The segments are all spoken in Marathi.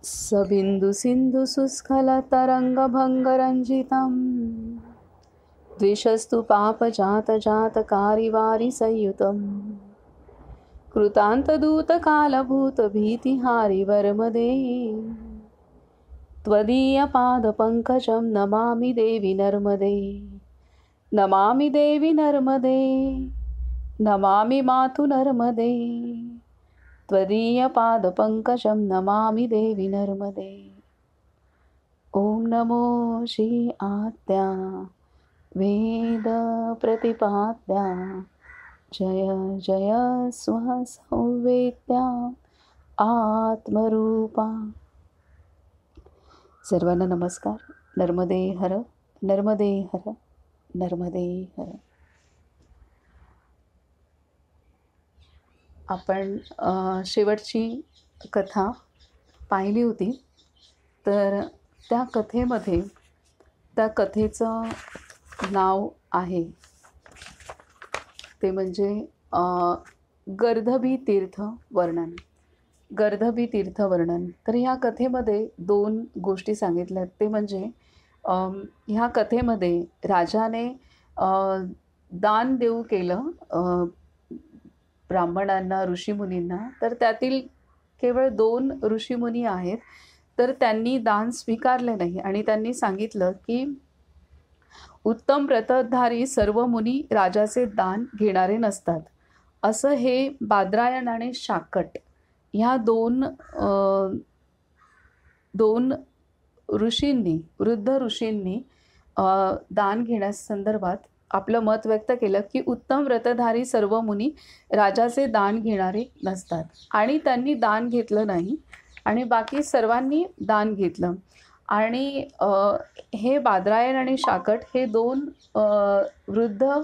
सबिंदु सिंधु सुस्खलतरंगभंगरंजितं द्विषस्तु पापजातजातकारिवारि संयुतं कृतान्तदूतकालभूतभीतिहारि वरमदे त्वदीयपादपङ्कजं नमामि देवि नर्मदे। नमामि देवि नर्मदे, नमामि मातु नर्मदे, त्वदीयपादपङ्कजं नमामि देवि नर्मदे। ॐ नमो श्री आद्या वेदप्रतिपाद्या जय जय स्वसंवेद्या आत्मरूपा। सर्वांना नमस्कार। नर्मदे हर, नर्मदे हर, नर्मदे हर। आपण शेवटची कथा पाहिली होती, तर त्या कथेमध्ये त्या कथेचं नाव आहे ते म्हणजे गर्दभी तीर्थ वर्णन। गर्दभी तीर्थ वर्णन। तर ह्या कथेमध्ये दोन गोष्टी सांगितल्यात, ते म्हणजे ह्या कथेमध्ये राजाने दान देऊ केलं ब्राह्मणांना, ऋषीमुनींना। तर त्यातील केवळ 2 ऋषीमुनी आहेत, तर त्यांनी दान स्वीकारले नाही आणि त्यांनी सांगितलं की उत्तम व्रतधारी सर्व मुनी राजाचे दान घेणारे नसतात, असं हे बादरायण आणि शाकट ह्या दोन ऋषींनी, वृद्ध ऋषींनी दान घेण्यासंदर्भात आपलं मत व्यक्त केलं की उत्तम व्रतधारी सर्व मुनी राजाचे दान घेणारे नसतात, आणि त्यांनी दान घेतलं नाही आणि बाकी सर्वांनी दान घेतलं। आणि हे बादरायण आणि शाकट हे 2 वृद्ध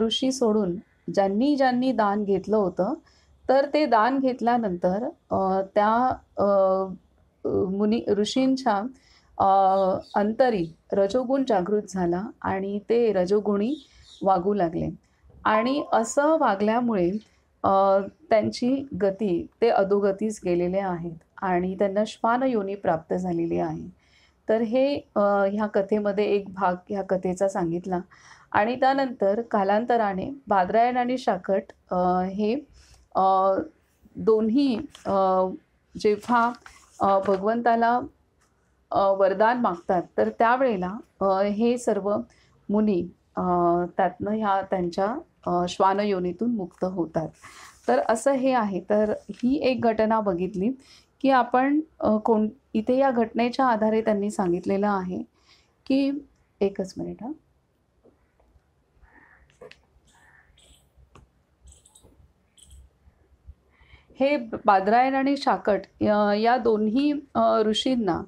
ऋषी सोडून ज्यांनी ज्यांनी दान घेतलं होतं, तर ते दान घेतल्यानंतर त्या मुनी ऋषींच्या अंतरी रजोगुण जागृत झाला आणि ते रजोगुणी वागू लागले, आणि असं वागल्यामुळे त्यांची गती ते अधोगतीस गेलेले आहेत आणि त्यांना श्वान योनी प्राप्त झालेली आहे। तर हे ह्या कथेमध्ये एक भाग ह्या कथेचा सांगितला। आणि त्यानंतर कालांतराने बादरायण आणि शाकट हे दोन्ही जेव्हा भगवंताला वरदान मागतात, तर त्यावेळेला हे सर्व मुनी त्यातनं ह्या त्यांच्या श्वान योनीतून मुक्त होतात। तर असं हे आहे। तर ही एक घटना बघितली की आपण इथे या घटनेच्या आधारे त्यांनी सांगितलेलं आहे की एकच मिनिट हा। हे बादरायण आणि शाकट या दोन्ही ऋषींना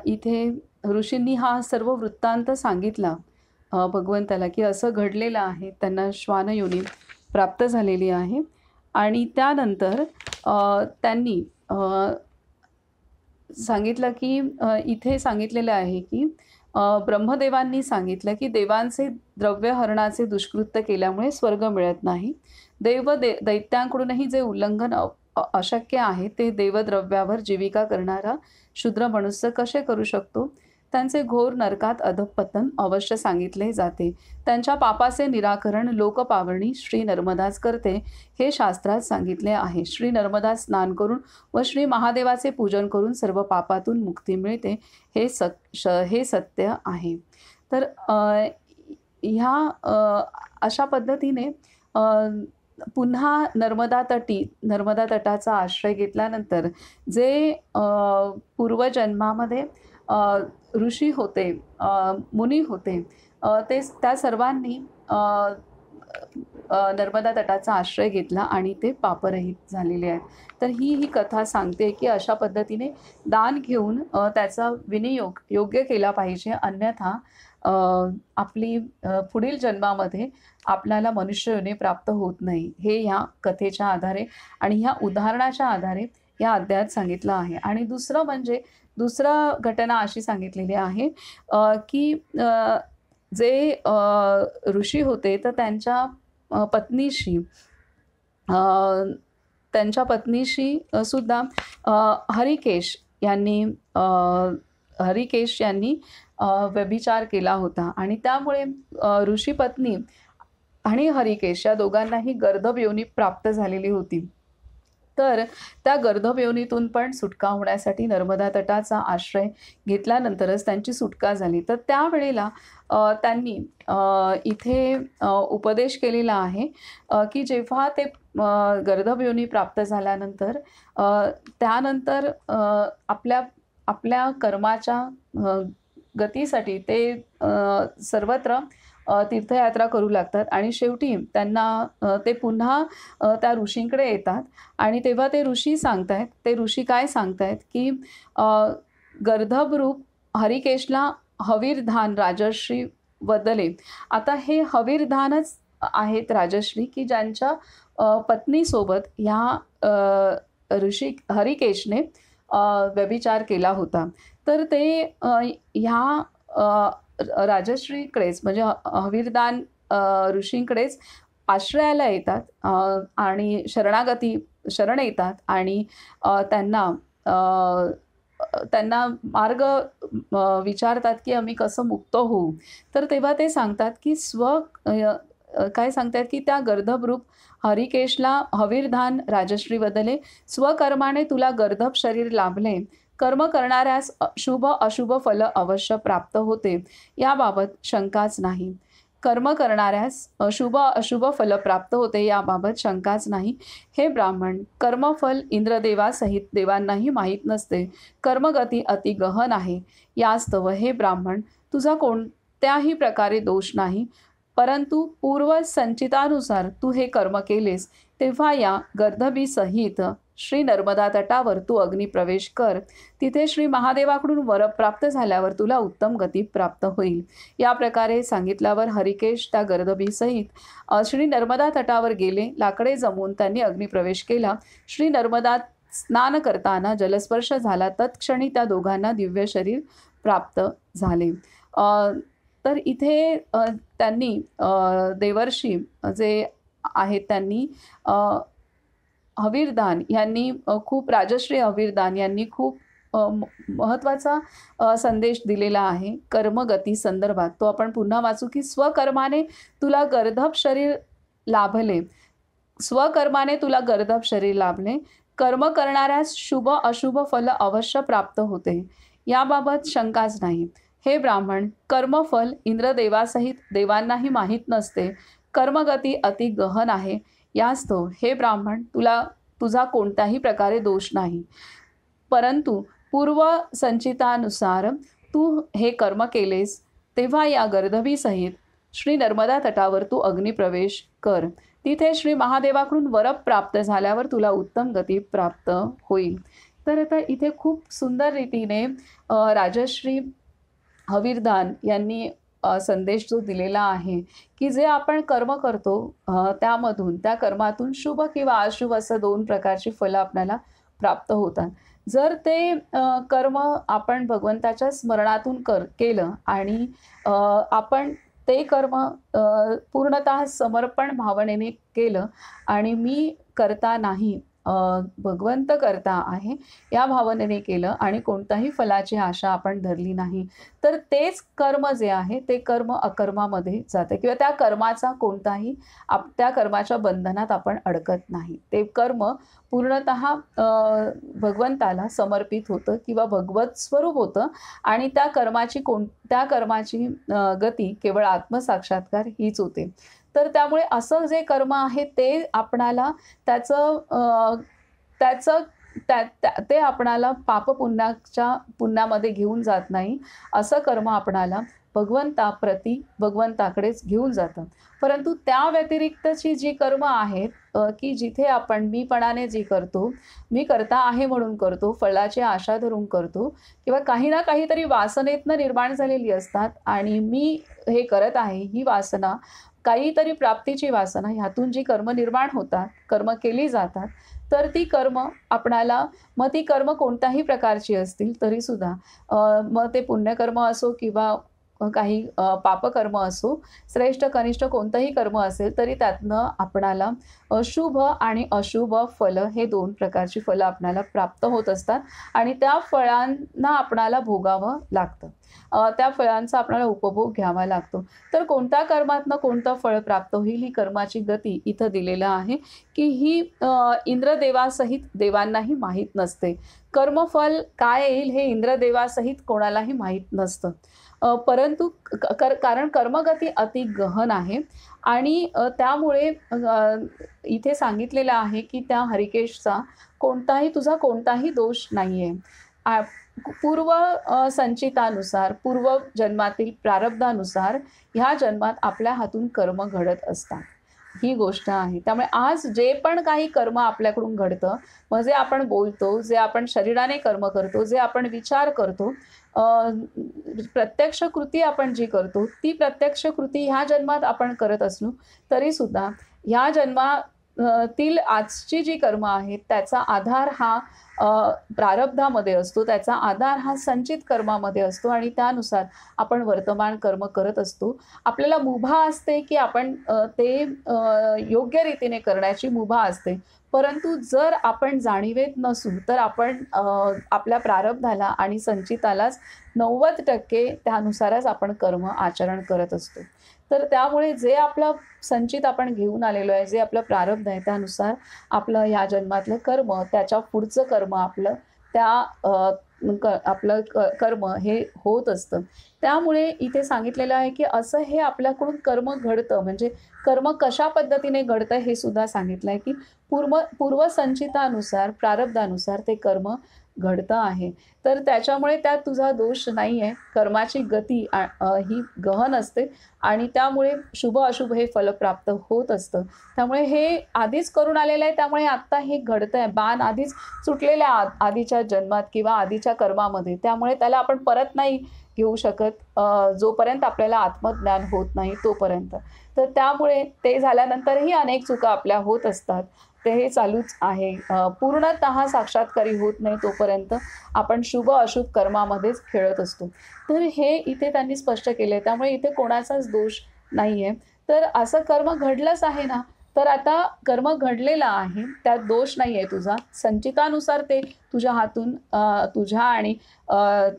इथे ऋषींनी हा सर्व वृत्तांत सांगितला भगवंताला की असं घडलेलं आहे, त्यांना श्वान योनी प्राप्त झालेली आहे। आणि त्यानंतर त्यांनी सांगितलं की इथे सांगितलेलं आहे की ब्रह्मदेवांनी सांगितलं की देवांचे द्रव्यहरणाचे दुष्कृत्य केल्यामुळे स्वर्ग मिळत नाही। दैत्यांकडूनही जे उल्लंघन अशक्य आहे ते देवद्रव्यावर जीविका करणारा शूद्र मनुष्य कसे करू शकतो, त्यांचे घोर नरकात अधःपतन अवश्य सांगितले जाते। त्यांच्या पापाचे निराकरण लोकपावरणी श्री नर्मदाच करते, हे शास्त्रात सांगितले आहे। श्री नर्मदा स्नान करून व श्री महादेवाचे पूजन करून सर्व पापातून मुक्ती मिळते, हे सत्य आहे। तर ह्या अशा पद्धतीने पुन्हा नर्मदा तटाचा आश्रय घेतल्यानंतर जे पूर्वजन्मामध्ये ऋषी होते, मुनी होते, त्या सर्वांनी नर्मदा तटाचा आश्रय घेतला आणि ते पापरहित झालेले आहेत। तर ही कथा सांगते की अशा पद्धतीने दान घेऊन त्याचा विनियोग योग्य केला पाहिजे, अन्यथा आपली पुढील जन्मामध्ये आपल्याला मनुष्य योनी प्राप्त होत नाही, हे ह्या कथेच्या आधारे आणि ह्या उदाहरणाच्या आधारे या अध्यायात सांगितलं आहे। आणि दुसरं म्हणजे दुसरा घटना अशी सांगितलेली आहे की जे ऋषी होते तर त्यांच्या पत्नीशी सुद्धा हरिकेश यांनी हरिकेश यांनी व्यभिचार केला होता आणि त्यामुळे ऋषीपत्नी आणि हरिकेश या दोघांनाही गर्दभ योनी प्राप्त झालेली होती. तर त्या गर्दभ योनीतून पण सुटका होण्यासाठी नर्मदा तटाचा आश्रय घेतल्यानंतरच त्यांची सुटका झाली. तर त्यावेळेला त्यांनी इथे उपदेश केलेला आहे की जेव्हा ते गर्दभ योनी प्राप्त झाल्यानंतर त्यानंतर आपल्या आपल्या कर्माच्या गतीसाठी ते सर्वत्र तीर्थयात्रा करू लागतात आणि शेवटी त्यांना ते पुन्हा त्या ऋषींकडे येतात आणि तेव्हा ते ऋषी सांगतायत, ते ऋषी काय सांगतायत की गर्दभ रूप हरिकेशला हवीरधान राजश्री वदले. आता हे हवीरधानच आहेत राजश्री की ज्यांच्या पत्नीसोबत ह्या ऋषी हरिकेशने व्यभिचार केला होता. तर ते ह्या राजश्रीकडेच म्हणजे हवीरदान ऋषींकडेच आश्रयाला येतात आणि शरण येतात आणि त्यांना त्यांना मार्ग विचारतात की आम्ही कसं मुक्त होऊ. तर तेव्हा ते सांगतात की काय सांगतात की त्या गर्दभरूप हरिकेशला हवीरधान राजश्री बदले, स्वकर्माने तुला गर्दभ शरीर लाभले, कर्म करणाऱ्यास शुभ अशुभ फल अवश्य प्राप्त होते, याबाबत शंकाच नाही. कर्म करणाऱ्यास शुभ अशुभ फल प्राप्त होते याबाबत शंकाच नाही. हे ब्राह्मण, कर्मफल इंद्रदेवासहित देवांनाही माहीत नसते. कर्मगती अति गहन आहे. यास्तव हे ब्राह्मण, तुझा कोणत्याही प्रकारे दोष नाही. परंतु पूर्व संचितानुसार तू हे कर्म केलेस, तेव्हा या गर्दभीसहित श्री नर्मदा तटावर तू अग्निप्रवेश कर. तिथे श्री महादेवाकडून वर प्राप्त झाल्यावर तुला उत्तम गती प्राप्त होईल. या प्रकारे सांगितल्यावर हरिकेश त्या गर्दभीसहित श्री नर्मदा तटावर गेले. लाकडे जमवून त्यांनी अग्निप्रवेश केला. श्री नर्मदात स्नान करताना जलस्पर्श झाला. तत्क्षणी त्या दोघांना दिव्य शरीर प्राप्त झाले. तर इथे त्यांनी देवर्षी जे आहेत त्यांनी हवीरदान यांनी खूप राजश्री हवीरदान यांनी खूप महत्त्वाचा संदेश दिलेला आहे कर्मगती संदर्भात. तो आपण पुन्हा वाचू की स्वकर्माने तुला गर्दभ शरीर लाभले, स्वकर्माने तुला गर्दभ शरीर लाभले, कर्म करणाऱ्यास शुभ अशुभ फल अवश्य प्राप्त होते, याबाबत शंकाच नाही. हे ब्राह्मण, कर्मफल इंद्रदेवासहित देवांनाही माहीत नसते. कर्मगती अति गहन आहे. यास्तव हे ब्राह्मण, तुझा कोणत्याही प्रकारे दोष नाही. परंतु पूर्व संचितानुसार तू हे कर्म केलेस, तेव्हा या गर्दभीसहित श्री नर्मदा तटावर तू अग्निप्रवेश कर. तिथे श्री महादेवाकडून वर प्राप्त झाल्यावर तुला उत्तम गती प्राप्त होईल. तर आता इथे खूप सुंदर रीतीने राजश्री हवीरदान यांनी संदेश जो दिलेला आहे की जे आपण कर्म करतो त्यामधून त्या कर्मातून शुभ किंवा अशुभ असं दोन प्रकारची फलं आपल्याला प्राप्त होतात. जर ते कर्म आपण भगवंताच्या स्मरणातून केलं आणि आपण ते कर्म पूर्णतः समर्पण भावनेने केलं आणि मी करता नाही भगवंत करता आहे या भावनेने केलं आणि कोणत्याही फलाची आशा आपण धरली नाही, तर तेच कर्म जे आहे ते कर्म अकर्मामध्ये जाते किंवा त्या कर्माचा कोणताही त्या कर्माच्या बंधनात आपण अडकत नाही. ते कर्म पूर्णतः भगवंताला समर्पित होतं किंवा भगवत स्वरूप होतं आणि त्या कर्माची गती केवळ आत्मसाक्षात्कार हीच होते. तर त्यामुळे असं जे कर्म आहे ते आपणाला ते आपणाला पुण्यामध्ये घेऊन जात नाही. असं कर्म आपणाला भगवंताकडेच घेऊन जातं. परंतु त्या व्यतिरिक्तची जी कर्म आहेत की जिथे आपण मीपणाने जी करतो, मी करता आहे म्हणून करतो, फळाची आशा धरून करतो किंवा काही ना काहीतरी वासनेतनं निर्माण झालेली असतात आणि मी हे करत आहे ही वासना, काहीतरी प्राप्तीची वासना, ह्यातून जी कर्म निर्माण होतात, कर्म केली जातात, तर ती कर्म आपणाला मग ती कर्म कोणत्याही प्रकारची असतील तरीसुद्धा मग ते पुण्यकर्म असो किंवा काही पापकर्म असो, श्रेष्ठ कनिष्ठ कोणतंही कर्म असेल तरी त्यातनं आपणाला शुभ आणि अशुभ फलं हे 2 प्रकारची फलं आपणाला प्राप्त होत असतात आणि त्या फळांना आपणाला भोगावं लागतं. त्या फळांचा आपल्याला उपभोग घ्यावा लागतो. तर कोणत्या कर्मातनं कोणतं फळ प्राप्त होईल ही कर्माची गती इथं दिलेलं आहे, की ही इंद्रदेवासहित देवांनाही माहीत नसते. कर्मफल काय येईल हे इंद्रदेवासहित कोणालाही माहीत नसतं. परंतु कारण कर्मगती अति गहन आहे आणि त्यामुळे इथे सांगितलेलं आहे, की त्या हरिकेशचा तुझा कोणताही दोष नाहीये. पूर्व संचितानुसार, पूर्व जन्मातील प्रारब्धानुसार ह्या जन्मात आपल्या हातून कर्म घडत असतात. ही गोष्ट आहे. त्यामुळे आज जे पण काही कर्म आपल्याकडून घडतं, मग जे आपण बोलतो, जे आपण शरीराने कर्म करतो, जे आपण विचार करतो, अ, प्रत्यक्ष कृती आपण जी करतो, ती प्रत्यक्ष कृती ह्या जन्मात आपण करत असलो तरीसुद्धा ह्या तील आजची जी कर्म आहेत त्याचा आधार हा प्रारब्धामध्ये असतो, त्याचा आधार हा संचित कर्मामध्ये असतो आणि त्यानुसार आपण वर्तमान कर्म करत असतो. आपल्याला मुभा असते, की आपण ते योग्य रीतीने करण्याची मुभा असते. परंतु जर आपण जाणीवेत नसू, तर आपण आपल्या प्रारब्धाला आणि संचितालाच 90% त्यानुसारच आपण कर्म आचरण करत असतो. तर त्यामुळे जे आपलं संचित आपण घेऊन आलेलो आहे, जे आपलं प्रारब्ध आहे त्यानुसार आपलं ह्या जन्मातलं कर्म, त्याच्या पुढचं कर्म आपलं त्या आपलं कर्म हे होत असतं. त्यामुळे इथे सांगितलेलं आहे, की असं हे आपल्याकडून कर्म घडतं. म्हणजे कर्म कशा पद्धतीने घडतं हे सुद्धा सांगितलं आहे, की पूर्वसंचितानुसार, प्रारब्धानुसार ते कर्म घडतं आहे. तर त्याच्यामुळे त्यात तुझा दोष नाही आहे. कर्माची गती ही गहन असते आणि त्यामुळे शुभ-अशुभ हे फल प्राप्त होत असतं. त्यामुळे हे आधीच करून आलेलं आहे, त्यामुळे आत्ता हे घडतंय. बाण आधीच सुटलेला आहे आधीच्या जन्मात किंवा आधीच्या कर्मामध्ये. त्यामुळे त्याला आपण परत नाही घेऊ शकत जोपर्यंत आपल्याला आत्मज्ञान होत नाही तोपर्यंत. तर त्यामुळे ते झाल्यानंतरही अनेक चुका आपल्या होत असतात. ते हे चालूच आहे. पूर्णतः साक्षात्कारी होत नाही तोपर्यंत आपण शुभ-अशुभ कर्मामध्येच खेळत असतो. तर हे इथे त्यांनी स्पष्ट केलंय. त्यामुळे इथे कोणाचाच दोष नाहीये. तर असं कर्म घडलंच आहे ना, तर आता कर्म घडलेलं आहे, त्यात दोष नाहीये तुझा. संचितानुसार ते तुझ्या हातून तुझ्या आणि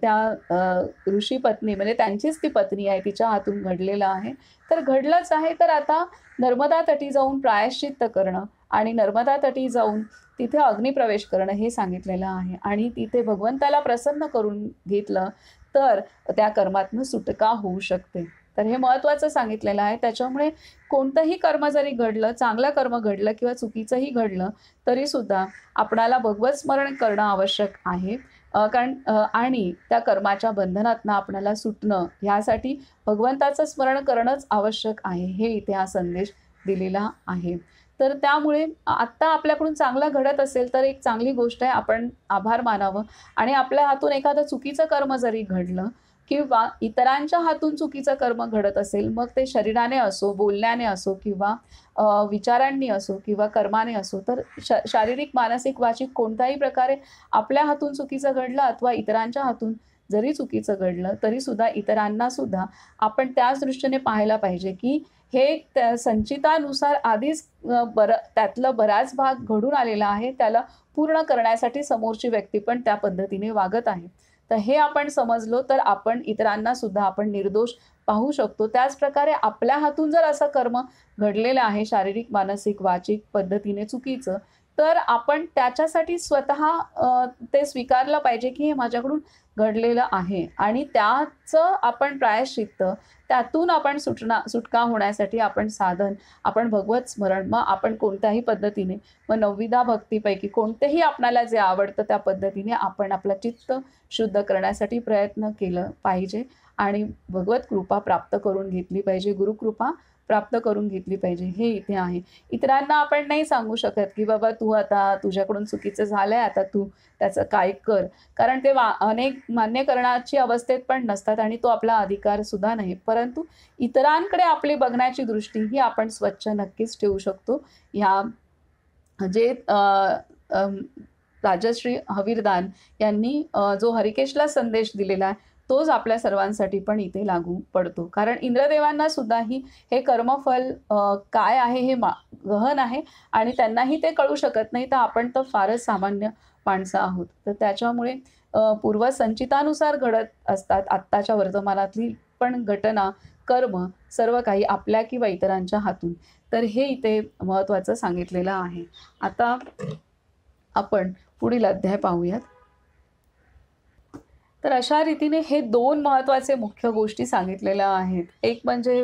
त्या ऋषी पत्नी म्हणजे त्यांचीच ती पत्नी आहे, तिच्या हातून घडलेलं आहे. तर घडलंच आहे, तर आता नर्मदा तटी जाऊन प्रायश्चित्त करणं आणि नर्मदा तटी जाऊन तिथे अग्निप्रवेश करणं हे सांगितलेलं आहे आणि तिथे भगवंताला प्रसन्न करून घेतलं तर त्या कर्मातनं सुटका होऊ शकते. तर हे महत्त्वाचं सांगितलेलं आहे. त्याच्यामुळे कोणतंही कर्म जरी घडलं, चांगलं कर्म घडलं किंवा चुकीचंही घडलं तरीसुद्धा आपणाला भगवत स्मरण करणं आवश्यक आहे. कारण आणि त्या कर्माच्या बंधनातनं आपणाला सुटणं ह्यासाठी भगवंताचं स्मरण करणंच आवश्यक आहे. हे इथे हा संदेश दिलेला आहे. तर त्यामुळे आत्ता आपल्याकडून चांगलं घडत असेल तर एक चांगली गोष्ट आहे. आपण आभार मानावं आणि आपल्या हातून एखादं चुकीचं कर्म जरी घडलं किंवा इतरांच्या हातून चुकीचं कर्म घडत असेल, मग ते शरीराने असो, बोलण्याने असो किंवा विचारांनी असो किंवा कर्माने असो, तर शारीरिक, मानसिक, वाचिक कोणत्याही प्रकारे आपल्या हातून चुकीचं घडलं अथवा इतरांच्या हातून जरी चुकीचं घडलं, तरीसुद्धा इतरांनासुद्धा आपण त्याच दृष्टीने पाहायला पाहिजे, की हे त्या संचितानुसार आधीच त्यातलं बराच भाग घडून आलेला आहे. त्याला पूर्ण करण्यासाठी समोरची व्यक्ती पण त्या पद्धतीने वागत आहे. तर हे आपण समजलो तर आपण इतरांना सुद्धा आपण निर्दोष पाहू शकतो. त्याचप्रकारे आपल्या हातून जर असं कर्म घडलेलं आहे शारीरिक, मानसिक, वाचिक पद्धतीने चुकीचं, तर आपण त्याच्यासाठी स्वतः ते स्वीकारलं पाहिजे, की हे माझ्याकडून घडलेलं आहे आणि त्याचं आपण प्रायश्चित्त, त्यातून आपण सुटका होण्यासाठी आपण साधन, आपण भगवत स्मरण, मग आपण कोणत्याही पद्धतीने मग नवविधा भक्तीपैकी कोणतेही आपणाला जे आवडतं त्या पद्धतीने आपण आपलं चित्त शुद्ध करण्यासाठी प्रयत्न केलं पाहिजे आणि भगवत कृपा प्राप्त करून घेतली पाहिजे, गुरुकृपा प्राप्त करून घेतली पाहिजे. हे इथे आहे. इतरांना आपण नाही सांगू शकत, की बाबा तू आता तुझ्याकडून चुकीचं झालंय, आता तू त्याचं काय कर. कारण ते अनेक मान्य करण्याची अवस्थेत पण नसतात आणि तो आपला अधिकार सुद्धा नाही. परंतु इतरांकडे आपली बघण्याची दृष्टी ही आपण स्वच्छ नक्कीच ठेवू शकतो. ह्या जे राजश्री हवीरदान यांनी जो हरिकेशला संदेश दिलेला आहे तोच आपल्या सर्वांसाठी पण इथे लागू पडतो. कारण इंद्रदेवांना सुद्धाही हे कर्मफल काय आहे हे गहन आहे आणि त्यांनाही ते कळू शकत नाही. तर आपण तर फारच सामान्य माणसं आहोत. तर त्याच्यामुळे पूर्वसंचितानुसार घडत असतात आत्ताच्या वर्तमानातली पण घटना, कर्म सर्व काही आपल्या किंवा इतरांच्या हातून. तर हे इथे महत्त्वाचं सांगितलेलं आहे. आता आपण पुढील अध्याय पाहूयात. तर अशा रीतीने हे 2 महत्त्वाचे मुख्य गोष्टी सांगितलेल्या आहेत. एक म्हणजे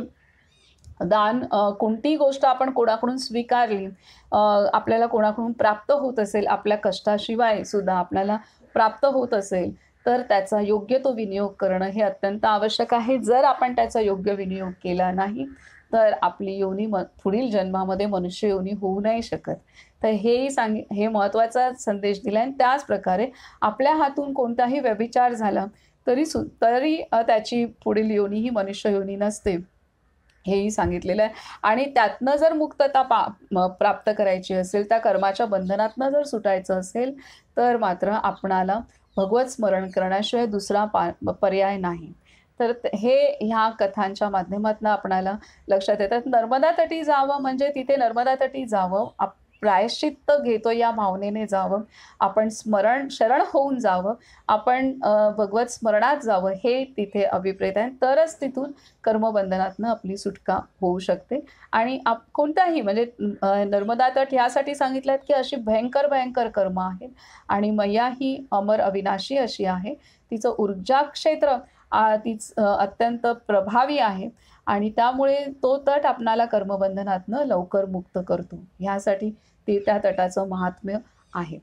दान, कोणतीही गोष्ट आपण कोणाकडून स्वीकारली, आपल्याला कोणाकडून प्राप्त होत असेल, आपल्या कष्टाशिवाय सुद्धा आपल्याला प्राप्त होत असेल, तर त्याचा योग्य तो विनियोग करणं हे अत्यंत आवश्यक आहे. जर आपण त्याचा योग्य विनियोग केला नाही, तर आपली योनी पुढील जन्मामध्ये मनुष्य योनी होऊ नाही शकत. तर हेही हे महत्त्वाचा संदेश दिला आणि त्याचप्रकारे आपल्या हातून कोणताही व्यभिचार झाला, तरी त्याची पुढील योनी ही मनुष्य योनी नसते. हेही सांगितलेलं आहे आणि त्यातनं जर मुक्तता प्राप्त करायची असेल, त्या कर्माच्या बंधनातनं जर सुटायचं असेल, तर मात्र आपणाला भगवत स्मरण करण्याशिवाय दुसरा पर्याय नाही. तर हे ह्या कथांच्या माध्यमातून आपणाला लक्षात येतात. नर्मदा तटी जावं म्हणजे तिथे नर्मदा तटी जावं, प्रायश्चित्त घेतो या भावनेने जावं, आपण शरण होऊन जावं, आपण भगवत स्मरणात जावं, हे तिथे अभिप्रेत आहे. तरच तिथून कर्मबंधनातनं आपली सुटका होऊ शकते. आणि कोणताही म्हणजे नर्मदा तट ह्यासाठी सांगितल्यात की अशी भयंकर भयंकर कर्म आहेत आणि मैया ही अमर अविनाशी अशी आहे. तिचं ऊर्जा क्षेत्र अत्यंत प्रभावी आहे आणि त्यामुळे तो तट आपणाला कर्मबंधनातनं लवकर मुक्त करतो. ह्यासाठी त्या तटाचं महात्म्य आहे.